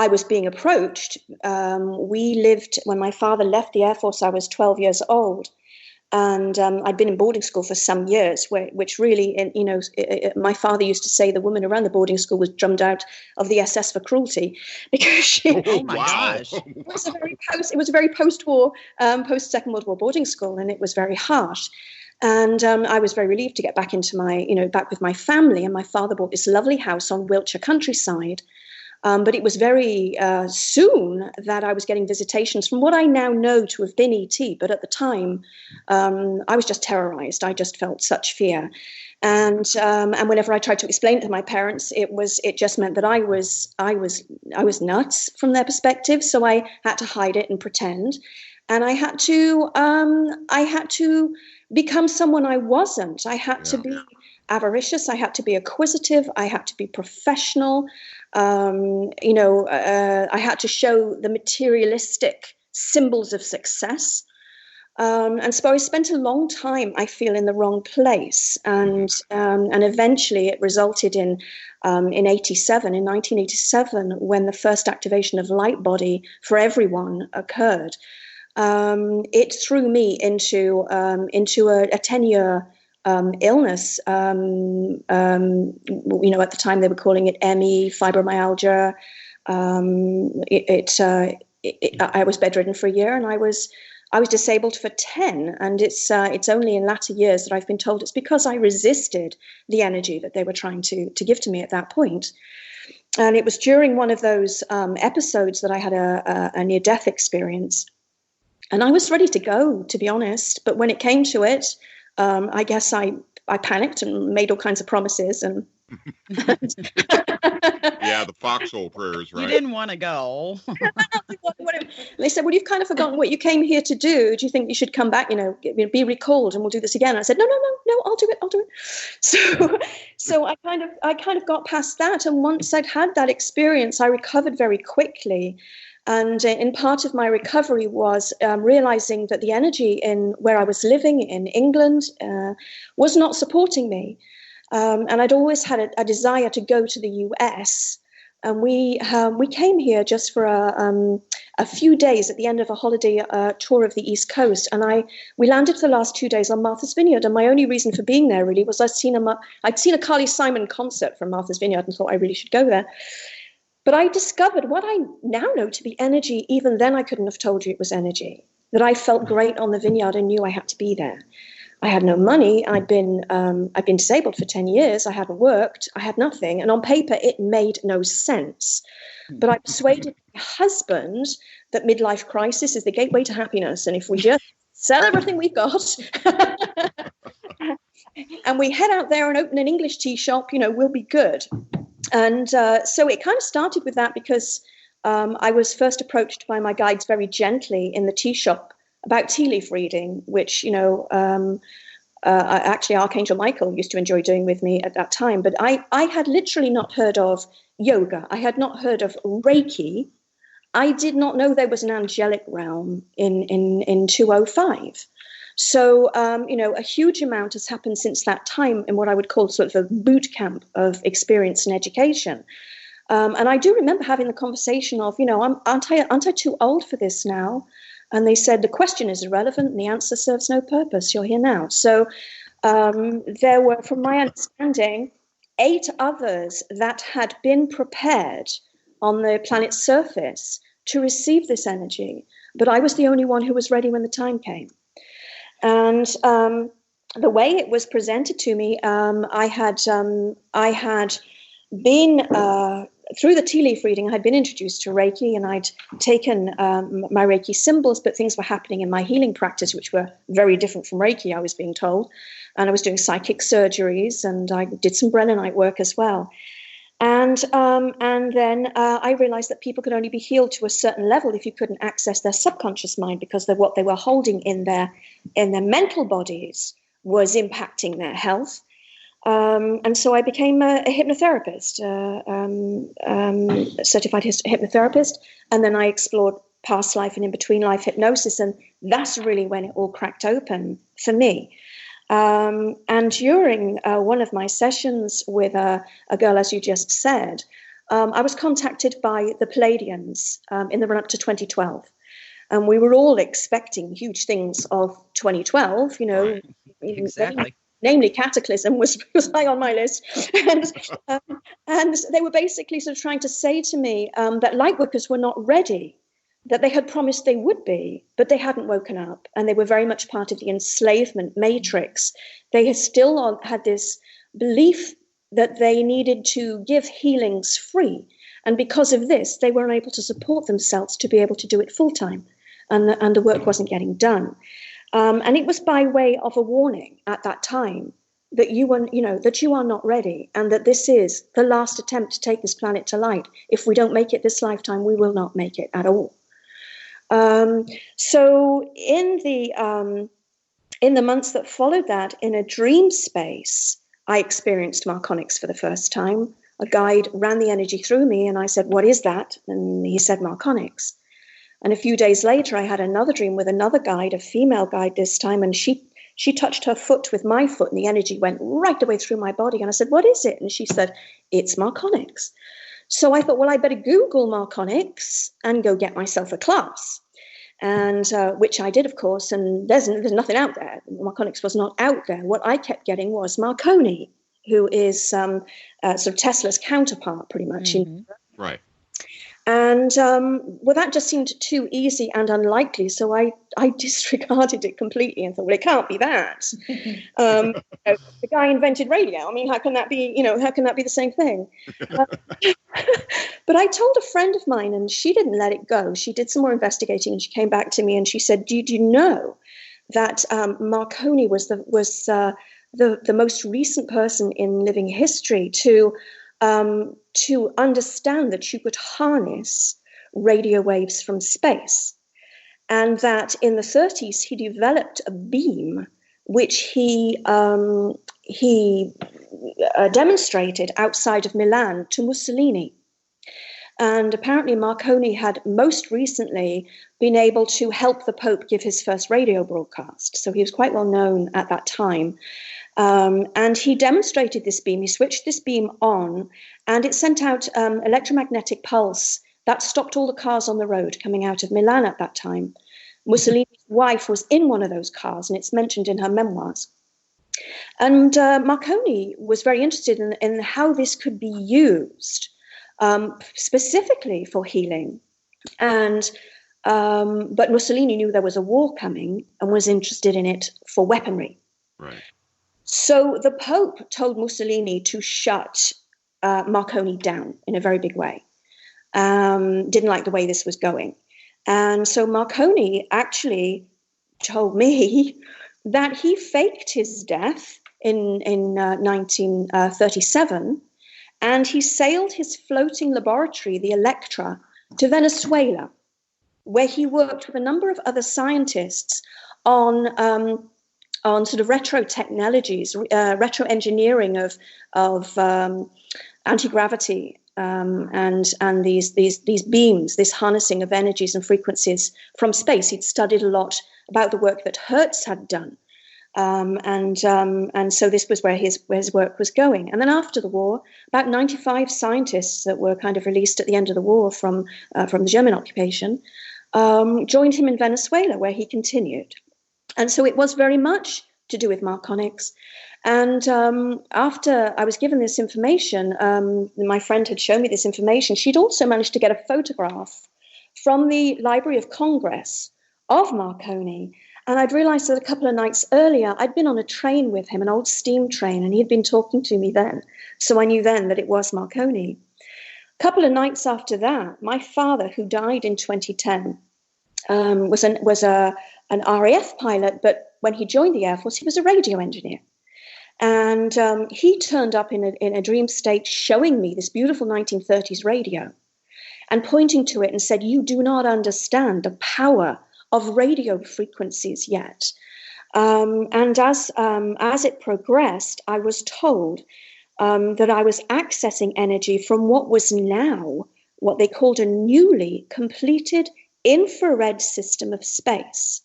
I was being approached. When my father left the Air Force, I was 12 years old. And I'd been in boarding school for some years, which really, my father used to say the woman around the boarding school was drummed out of the SS for cruelty, because she. Oh my gosh! It was a very post-war, post-Second World War boarding school, and it was very harsh. And I was very relieved to get back into back with my family. And my father bought this lovely house on Wiltshire countryside. But it was very soon that I was getting visitations from what I now know to have been ET. But at the time, I was just terrorized. I just felt such fear. And whenever I tried to explain it to my parents, it just meant that I was nuts from their perspective. So I had to hide it and pretend. And I had to become someone I wasn't. I had to be avaricious. I had to be acquisitive. I had to be professional. I had to show the materialistic symbols of success. And so I spent a long time, I feel, in the wrong place. And eventually it resulted in 1987, when the first activation of light body for everyone occurred. It threw me into a 10-year illness. At the time they were calling it ME, fibromyalgia. I was bedridden for a year, and I was disabled for 10. And it's only in latter years that I've been told it's because I resisted the energy that they were trying to give to me at that point. And it was during one of those episodes that I had a near-death experience. And I was ready to go, to be honest. But when it came to it, I guess I panicked and made all kinds of promises. And yeah, the foxhole prayers, right? You didn't want to go. They said, well, you've kind of forgotten what you came here to do. Do you think you should come back, be recalled, and we'll do this again? I said, no, I'll do it. So I kind of got past that. And once I'd had that experience, I recovered very quickly. And in part of my recovery was realizing that the energy in where I was living in England was not supporting me. And I'd always had a desire to go to the US. And we came here just for a few days at the end of a holiday tour of the East Coast. And we landed for the last 2 days on Martha's Vineyard. And my only reason for being there really was I'd seen a Carly Simon concert from Martha's Vineyard and thought I really should go there. But I discovered what I now know to be energy. Even then, I couldn't have told you it was energy. That I felt great on the vineyard and knew I had to be there. I had no money. I'd been disabled for 10 years. I hadn't worked. I had nothing. And on paper, it made no sense. But I persuaded my husband that midlife crisis is the gateway to happiness. And if we just sell everything we've got and we head out there and open an English tea shop, we'll be good. And so it kind of started with that because I was first approached by my guides very gently in the tea shop about tea leaf reading, which, actually Archangel Michael used to enjoy doing with me at that time. But I had literally not heard of yoga. I had not heard of Reiki. I did not know there was an angelic realm in 205. So, a huge amount has happened since that time in what I would call sort of a boot camp of experience and education. And I do remember having the conversation of, aren't I too old for this now? And they said, the question is irrelevant and the answer serves no purpose. You're here now. So there were, from my understanding, 8 others that had been prepared on the planet's surface to receive this energy. But I was the only one who was ready when the time came. And the way it was presented to me, I had been through the tea leaf reading. I had been introduced to Reiki, and I'd taken my Reiki symbols, but things were happening in my healing practice which were very different from Reiki, I was being told. And I was doing psychic surgeries, and I did some Brennanite work as well. And then I realized that people could only be healed to a certain level if you couldn't access their subconscious mind, because what they were holding in their mental bodies was impacting their health. And so I became a hypnotherapist, certified hypnotherapist, and then I explored past life and in-between life hypnosis, and that's really when it all cracked open for me. And during one of my sessions with a girl, as you just said, I was contacted by the Palladians in the run-up to 2012. And we were all expecting huge things of 2012, you know. Right. Exactly. Namely, Cataclysm was high on my list. And they were basically sort of trying to say to me that Lightworkers were not ready, that they had promised they would be, but they hadn't woken up. And they were very much part of the enslavement matrix. They had still had this belief that they needed to give healings free. And because of this, they weren't able to support themselves to be able to do it full time. And the work wasn't getting done. And it was by way of a warning at that time that you are not ready, and that this is the last attempt to take this planet to light. If we don't make it this lifetime, we will not make it at all. So in the months that followed that, in a dream space, I experienced Marconics for the first time. A guide ran the energy through me, and I said, "What is that?" And he said, "Marconics." And a few days later, I had another dream with another guide, a female guide this time, and she touched her foot with my foot, and the energy went right the way through my body. And I said, "What is it?" And she said, "It's Marconics." So I thought, well, I better Google Marconics and go get myself a class, and which I did, of course. And there's nothing out there. Marconics was not out there. What I kept getting was Marconi, who is sort of Tesla's counterpart, pretty much. Right. And well, that just seemed too easy and unlikely. So I disregarded it completely and thought, well, it can't be that. The guy invented radio. I mean, how can that be? How can that be the same thing? But I told a friend of mine, and she didn't let it go. She did some more investigating, and she came back to me and she said, "Do you know that Marconi was the most recent person in living history to understand that you could harness radio waves from space, and that in the 30s he developed a beam which he demonstrated outside of Milan to Mussolini. And apparently Marconi had most recently been able to help the Pope give his first radio broadcast. So he was quite well known at that time. And he demonstrated this beam. He switched this beam on, and it sent out electromagnetic pulse that stopped all the cars on the road coming out of Milan at that time. Mussolini's wife was in one of those cars, and it's mentioned in her memoirs. And Marconi was very interested in how this could be used specifically for healing. And but Mussolini knew there was a war coming and was interested in it for weaponry. Right. So the Pope told Mussolini to shut Marconi down in a very big way. Didn't like the way this was going. And so Marconi actually told me that he faked his death in 1937, and he sailed his floating laboratory, the Electra, to Venezuela, where he worked with a number of other scientists on sort of retro technologies, retro engineering of anti-gravity and these beams, this harnessing of energies and frequencies from space. He'd studied a lot about the work that Hertz had done, and so this was where his work was going. And then after the war, about 95 scientists that were kind of released at the end of the war from the German occupation joined him in Venezuela, where he continued. And so it was very much to do with Marconics. And after I was given this information, my friend had shown me this information. She'd also managed to get a photograph from the Library of Congress of Marconi. And I'd realized that a couple of nights earlier, I'd been on a train with him, an old steam train, and he'd been talking to me then. So I knew then that it was Marconi. A couple of nights after that, my father, who died in 2010, was an RAF pilot, but when he joined the Air Force, he was a radio engineer. And he turned up in a dream state showing me this beautiful 1930s radio and pointing to it and said, "You do not understand the power of radio frequencies yet." And as it progressed, I was told that I was accessing energy from what was now what they called a newly completed infrared system of space.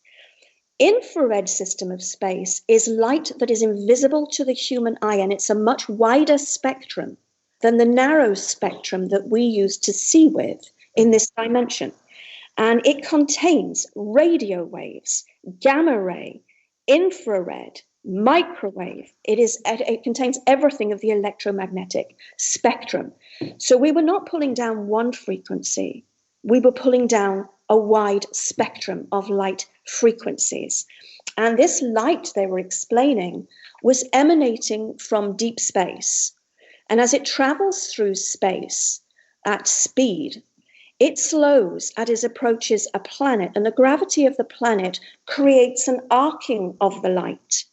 Infrared system of space is light that is invisible to the human eye, and it's a much wider spectrum than the narrow spectrum that we use to see with in this dimension. And it contains radio waves, gamma ray, infrared, microwave. It contains everything of the electromagnetic spectrum. So we were not pulling down one frequency. We were pulling down a wide spectrum of light frequencies. And this light, they were explaining, was emanating from deep space. And as it travels through space at speed, it slows as it approaches a planet, and the gravity of the planet creates an arcing of the light.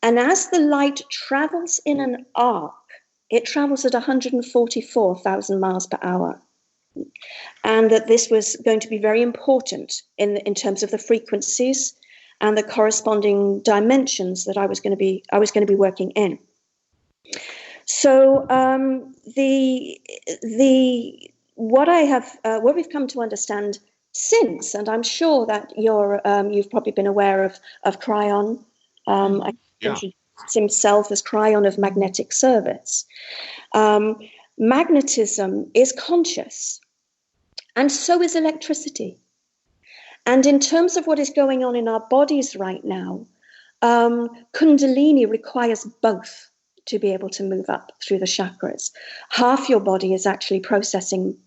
And as the light travels in an arc, it travels at 144,000 miles per hour. And that this was going to be very important in terms of the frequencies and the corresponding dimensions that I was going to be working in. So what we've come to understand since, and I'm sure that you've probably been aware of Cryon. I introduced himself as Cryon of Magnetic Service. Magnetism is conscious, and so is electricity. And in terms of what is going on in our bodies right now, Kundalini requires both to be able to move up through the chakras. Half your body is actually processing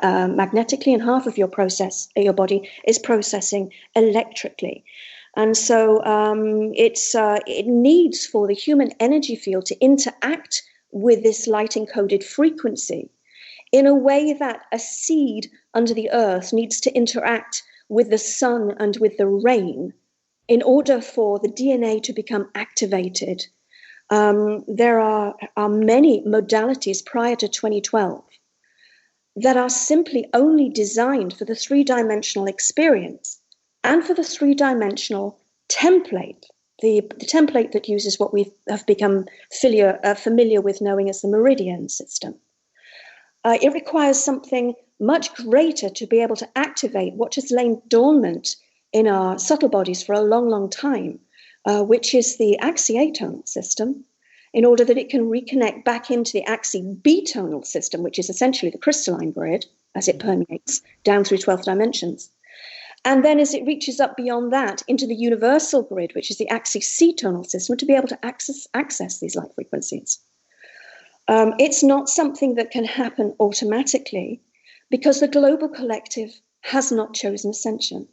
magnetically, and half of your body is processing electrically. And so it needs for the human energy field to interact with this light-encoded frequency in a way that a seed under the earth needs to interact with the sun and with the rain in order for the DNA to become activated. There are many modalities prior to 2012 that are simply only designed for the three-dimensional experience and for the three-dimensional template, the template that uses what we have become familiar with knowing as the meridian system. It requires something much greater to be able to activate what has lain dormant in our subtle bodies for a long, long time, which is the axi-atonal system, in order that it can reconnect back into the axi-B-tonal system, which is essentially the crystalline grid as it permeates down through 12 dimensions. And then as it reaches up beyond that into the universal grid, which is the axi-C-tonal system, to be able to access these light frequencies. It's not something that can happen automatically because the global collective has not chosen ascension.